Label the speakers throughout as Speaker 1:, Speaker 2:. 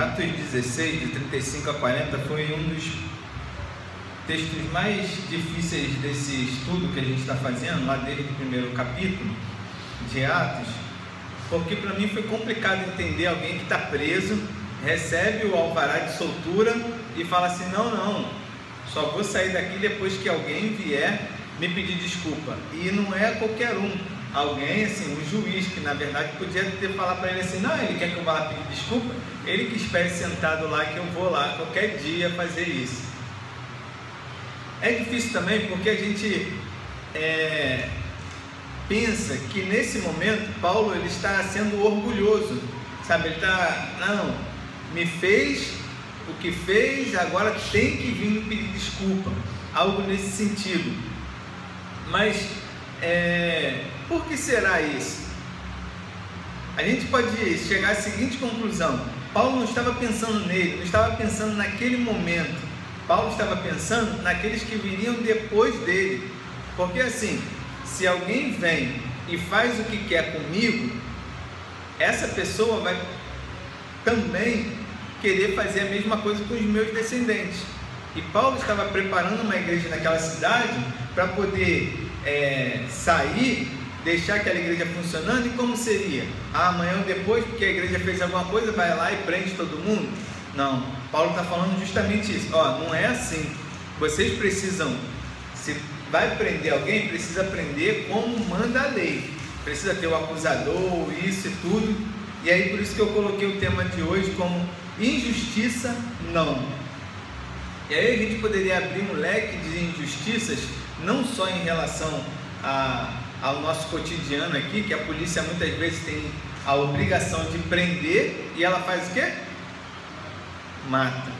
Speaker 1: Atos 16, de 35 a 40, foi um dos textos mais difíceis desse estudo que a gente está fazendo, lá desde o primeiro capítulo de Atos, porque para mim foi complicado entender alguém que está preso, recebe o alvará de soltura e fala assim, não, só vou sair daqui depois que alguém vier me pedir desculpa. E não é qualquer um, alguém assim, um juiz, que na verdade podia ter falado para ele assim, não, ele quer que eu vá lá pedir desculpa, ele que espere sentado lá que eu vou lá qualquer dia fazer isso. É difícil também porque a gente pensa que nesse momento Paulo ele está sendo orgulhoso, sabe? Ele está, não, me fez o que fez, agora tem que vir me pedir desculpa, algo nesse sentido. Mas por que será isso? A gente pode chegar à seguinte conclusão: Paulo não estava pensando nele, não estava pensando naquele momento, Paulo estava pensando naqueles que viriam depois dele. Porque assim, se alguém vem e faz o que quer comigo, essa pessoa vai também querer fazer a mesma coisa com os meus descendentes. E Paulo estava preparando uma igreja naquela cidade para poder sair, deixar aquela igreja funcionando. E como seria? Amanhã ou depois, porque a igreja fez alguma coisa, vai lá e prende todo mundo? Não, Paulo está falando justamente isso. Não é assim. Vocês precisam, se vai prender alguém, precisa prender como manda a lei, precisa ter o acusador, isso e tudo. E aí por isso que eu coloquei o tema de hoje como injustiça não. E aí a gente poderia abrir um leque de injustiças, não só em relação ao nosso cotidiano aqui, que a polícia muitas vezes tem a obrigação de prender e ela faz o quê? Mata.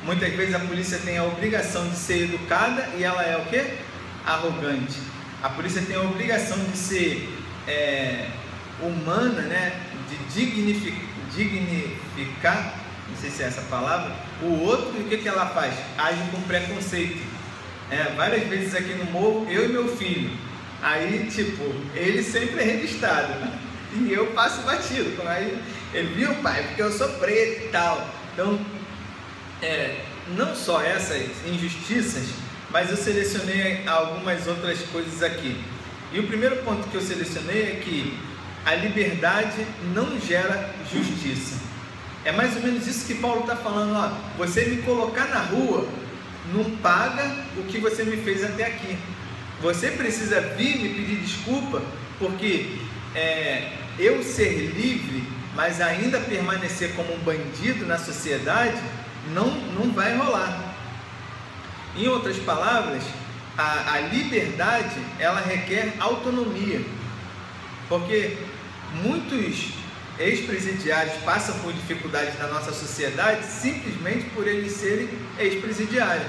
Speaker 1: Muitas vezes a polícia tem a obrigação de ser educada e ela é o quê? Arrogante. A polícia tem a obrigação de ser humana, né? De dignificar, não sei se é essa palavra, o outro. E o que ela faz? Age com preconceito. Várias vezes aqui no morro, eu e meu filho, aí tipo, ele sempre é revistado e eu passo batido. Aí ele viu, pai, porque eu sou preto e tal. Então, não só essas injustiças, mas eu selecionei algumas outras coisas aqui. E o primeiro ponto que eu selecionei é que a liberdade não gera justiça. É mais ou menos isso que Paulo está falando. Você me colocar na rua não paga o que você me fez até aqui. Você precisa vir me pedir desculpa, porque eu ser livre, mas ainda permanecer como um bandido na sociedade, não vai rolar. Em outras palavras, a liberdade, ela requer autonomia, porque muitos ex-presidiários passam por dificuldades na nossa sociedade simplesmente por eles serem ex-presidiários.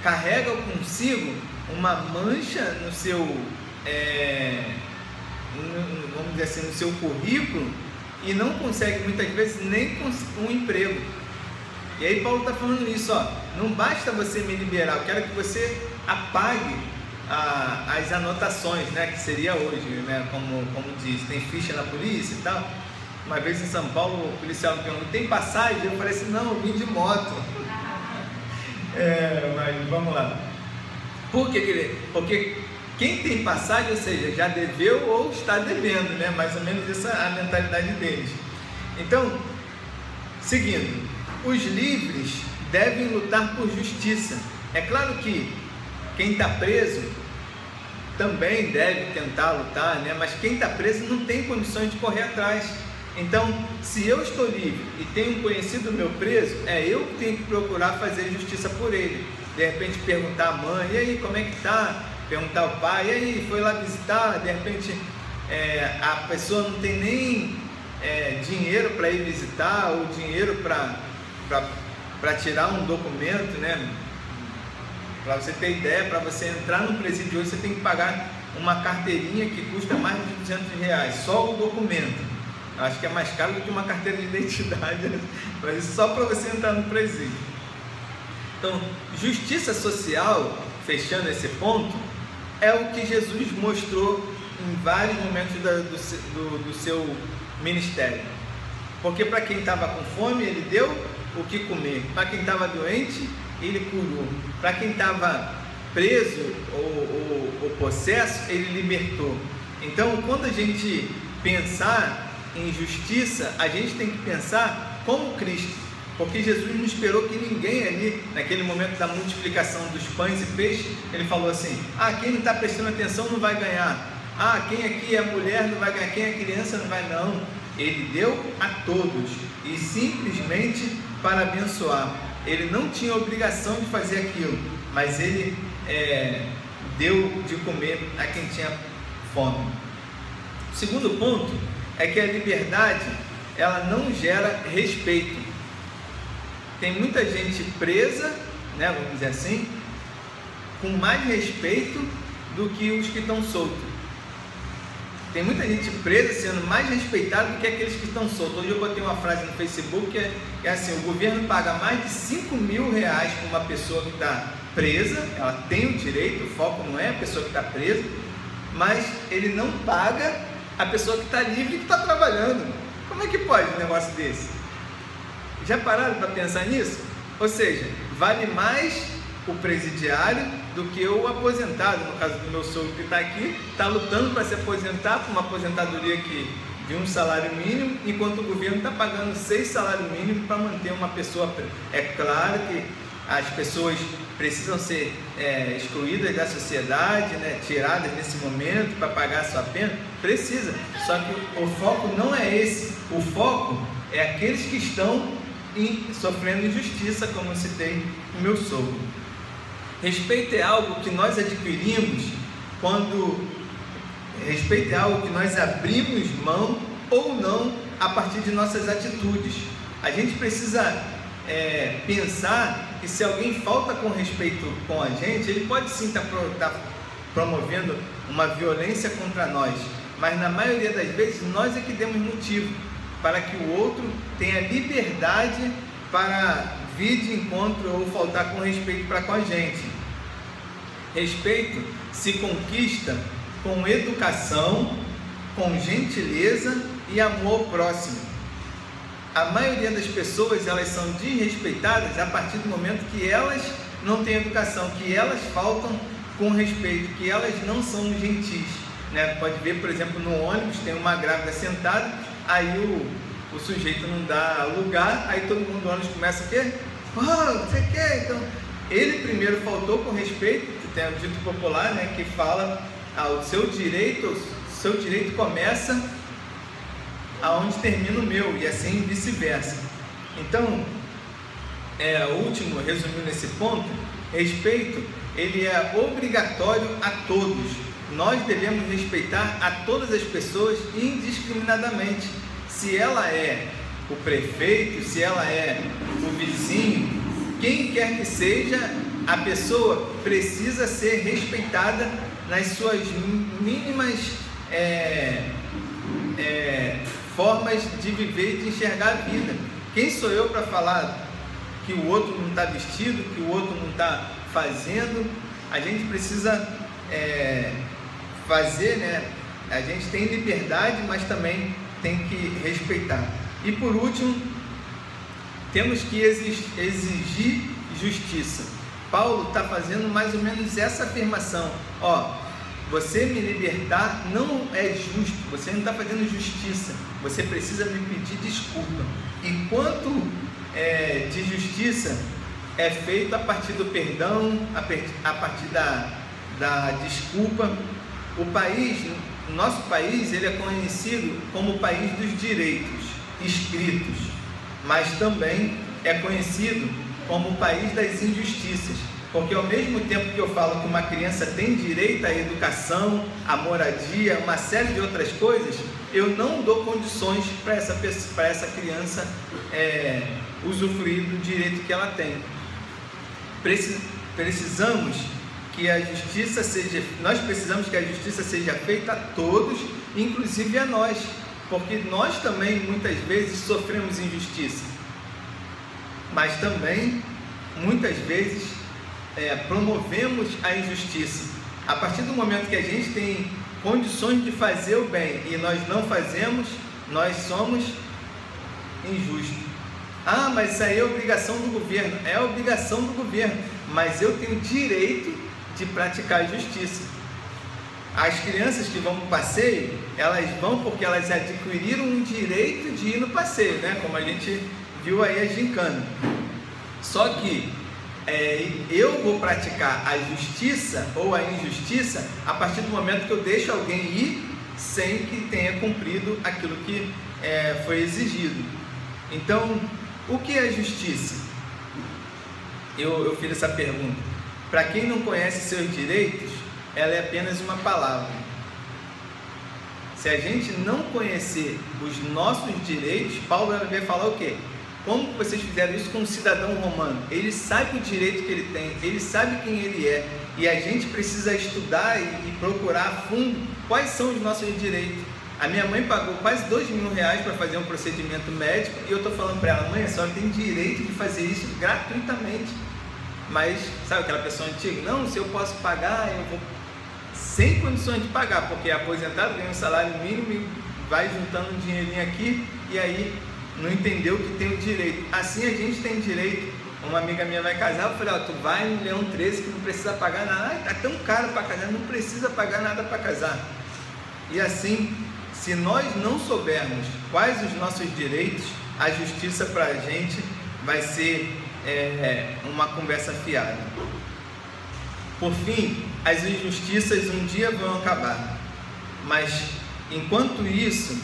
Speaker 1: Carregam consigo uma mancha no seu, vamos dizer assim, no seu currículo, e não consegue muitas vezes nem um emprego. E aí Paulo está falando isso, não basta você me liberar, eu quero que você apague as anotações, né, que seria hoje, né, como diz, tem ficha na polícia e tal. Uma vez em São Paulo, o policial me perguntou, tem passagem? Eu falei assim, não, eu vim de moto. Mas vamos lá. Por quê? Porque quem tem passagem, ou seja, já deveu ou está devendo, né, mais ou menos essa é a mentalidade deles. Então, seguindo, os livres devem lutar por justiça. É claro que quem está preso também deve tentar lutar, né? Mas quem está preso não tem condições de correr atrás. Então, se eu estou livre e tenho um conhecido meu preso, eu que tenho que procurar fazer justiça por ele. De repente perguntar à mãe, e aí, como é que tá? Perguntar ao pai, e aí, foi lá visitar? De repente a pessoa não tem nem dinheiro para ir visitar, ou dinheiro para tirar um documento, né? Para você ter ideia, para você entrar no presídio hoje, você tem que pagar uma carteirinha que custa mais de R$200, só o documento. Acho que é mais caro do que uma carteira de identidade, mas isso só para você entrar no presídio. Então, justiça social, fechando esse ponto, é o que Jesus mostrou em vários momentos do seu ministério. Porque para quem estava com fome, ele deu o que comer. Para quem estava doente, ele curou. Para quem estava preso ou possesso, ele libertou. Então, quando a gente pensar em justiça, a gente tem que pensar como Cristo, porque Jesus não esperou que ninguém ali, naquele momento da multiplicação dos pães e peixes, ele falou assim: quem não está prestando atenção não vai ganhar, quem aqui é mulher não vai ganhar, quem é criança não vai. Não, ele deu a todos, e simplesmente para abençoar. Ele não tinha obrigação de fazer aquilo, mas ele deu de comer a quem tinha fome. O segundo ponto é que a liberdade, ela não gera respeito. Tem muita gente presa, né, vamos dizer assim, com mais respeito do que os que estão soltos. Tem muita gente presa sendo mais respeitada do que aqueles que estão soltos. Hoje eu botei uma frase no Facebook que é assim: o governo paga mais de 5 mil reais para uma pessoa que está presa, ela tem o direito, o foco não é a pessoa que está presa, mas ele não paga a pessoa que está livre e que está trabalhando. Como é que pode um negócio desse? Já pararam para pensar nisso? Ou seja, vale mais o presidiário do que o aposentado. No caso do meu sogro que está aqui, está lutando para se aposentar, por uma aposentadoria de um salário mínimo, enquanto o governo está pagando 6 salários mínimos para manter uma pessoa. É claro que as pessoas precisam ser excluídas da sociedade, né, tiradas nesse momento para pagar a sua pena, precisa, só que o foco não é esse. O foco é aqueles que estão sofrendo injustiça, como eu citei no meu sogro. Respeito é algo que nós adquirimos respeito é algo que nós abrimos mão ou não a partir de nossas atitudes. A gente precisa pensar que se alguém falta com respeito com a gente, ele pode sim estar promovendo uma violência contra nós, mas na maioria das vezes nós é que demos motivo para que o outro tenha liberdade para vir de encontro ou faltar com respeito para com a gente. Respeito se conquista com educação, com gentileza e amor ao próximo. A maioria das pessoas, elas são desrespeitadas a partir do momento que elas não têm educação, que elas faltam com respeito, que elas não são gentis, né? Pode ver, por exemplo, no ônibus tem uma grávida sentada, aí o sujeito não dá lugar, aí todo mundo do ônibus começa a quê? Você quer? Então, ele primeiro faltou com respeito, tem um dito popular, né, que fala: o seu direito começa aonde termina o meu, e assim vice-versa. Então, o último, resumindo esse ponto, respeito, ele é obrigatório a todos. Nós devemos respeitar a todas as pessoas indiscriminadamente. Se ela é o prefeito, se ela é o vizinho, quem quer que seja, a pessoa precisa ser respeitada nas suas mínimas formas de viver e de enxergar a vida. Quem sou eu para falar que o outro não está vestido, que o outro não está fazendo? A gente precisa fazer, né? A gente tem liberdade, mas também tem que respeitar. E por último, temos que exigir justiça. Paulo está fazendo mais ou menos essa afirmação: você me libertar não é justo, você não está fazendo justiça, você precisa me pedir desculpa. E quanto de justiça é feito a partir do perdão, a partir da desculpa. O nosso país, ele é conhecido como o país dos direitos escritos, mas também é conhecido como o país das injustiças, porque ao mesmo tempo que eu falo que uma criança tem direito à educação, à moradia, uma série de outras coisas, eu não dou condições para essa criança usufruir do direito que ela tem. Precisamos que a justiça seja feita a todos, inclusive a nós, porque nós também muitas vezes sofremos injustiça, mas também muitas vezes promovemos a injustiça. A partir do momento que a gente tem condições de fazer o bem e nós não fazemos, nós somos injusto. Ah, mas isso aí é obrigação do governo. É obrigação do governo, mas eu tenho direito de praticar a justiça. As crianças que vão para o passeio, elas vão porque elas adquiriram um direito de ir no passeio, né? Como a gente viu aí a gincana. Só que eu vou praticar a justiça ou a injustiça a partir do momento que eu deixo alguém ir sem que tenha cumprido aquilo que foi exigido. Então, o que é justiça? Eu fiz essa pergunta. Para quem não conhece seus direitos, ela é apenas uma palavra. Se a gente não conhecer os nossos direitos, Paulo vai falar o quê? Como vocês fizeram isso com um cidadão romano? Ele sabe o direito que ele tem, ele sabe quem ele é, e a gente precisa estudar e procurar a fundo quais são os nossos direitos. A minha mãe pagou quase R$2.000 para fazer um procedimento médico, e eu estou falando para ela: mãe, a senhora tem direito de fazer isso gratuitamente. Mas, sabe aquela pessoa antiga? Não, se eu posso pagar, eu vou... Sem condições de pagar, porque é aposentado, ganha um salário mínimo e vai juntando um dinheirinho aqui, e aí não entendeu que tem o direito. Assim a gente tem direito. Uma amiga minha vai casar, eu falei: tu vai no Leão 13 que não precisa pagar nada. Tá tão caro para casar, não precisa pagar nada para casar. E assim, se nós não soubermos quais os nossos direitos, a justiça para a gente vai ser uma conversa fiada. Por fim, as injustiças um dia vão acabar, mas enquanto isso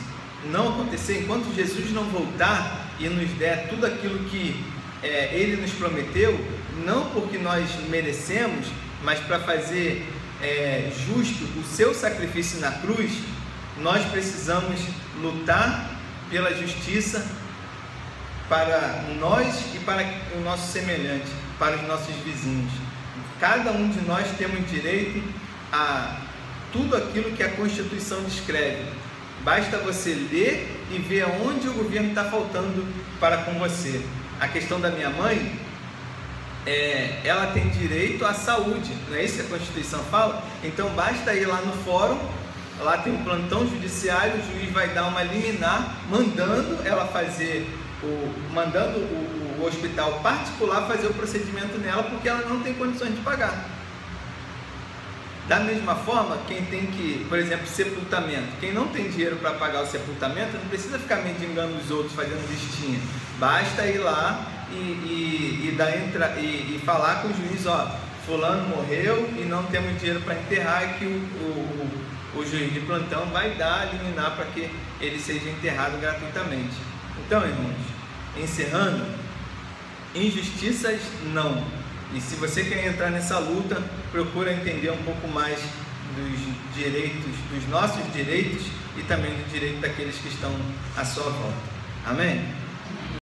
Speaker 1: não acontecer, enquanto Jesus não voltar e nos der tudo aquilo que Ele nos prometeu, não porque nós merecemos, mas para fazer justo o seu sacrifício na cruz, nós precisamos lutar pela justiça para nós e para o nosso semelhante, para os nossos vizinhos. Cada um de nós temos direito a tudo aquilo que a Constituição descreve. Basta você ler e ver aonde o governo está faltando para com você. A questão da minha mãe, ela tem direito à saúde, não é isso que a Constituição fala? Então basta ir lá no fórum, lá tem um plantão judiciário, o juiz vai dar uma liminar mandando ela fazer, mandando o hospital particular fazer o procedimento nela, porque ela não tem condições de pagar. Da mesma forma, quem tem que, por exemplo, sepultamento, quem não tem dinheiro para pagar o sepultamento, não precisa ficar mendigando os outros, fazendo listinha. Basta ir lá e falar com o juiz: fulano morreu e não temos dinheiro para enterrar, e que o juiz de plantão vai dar, liminar para que ele seja enterrado gratuitamente. Então, irmãos, encerrando, injustiças não. E se você quer entrar nessa luta, procura entender um pouco mais dos direitos, dos nossos direitos, e também do direito daqueles que estão à sua volta. Amém?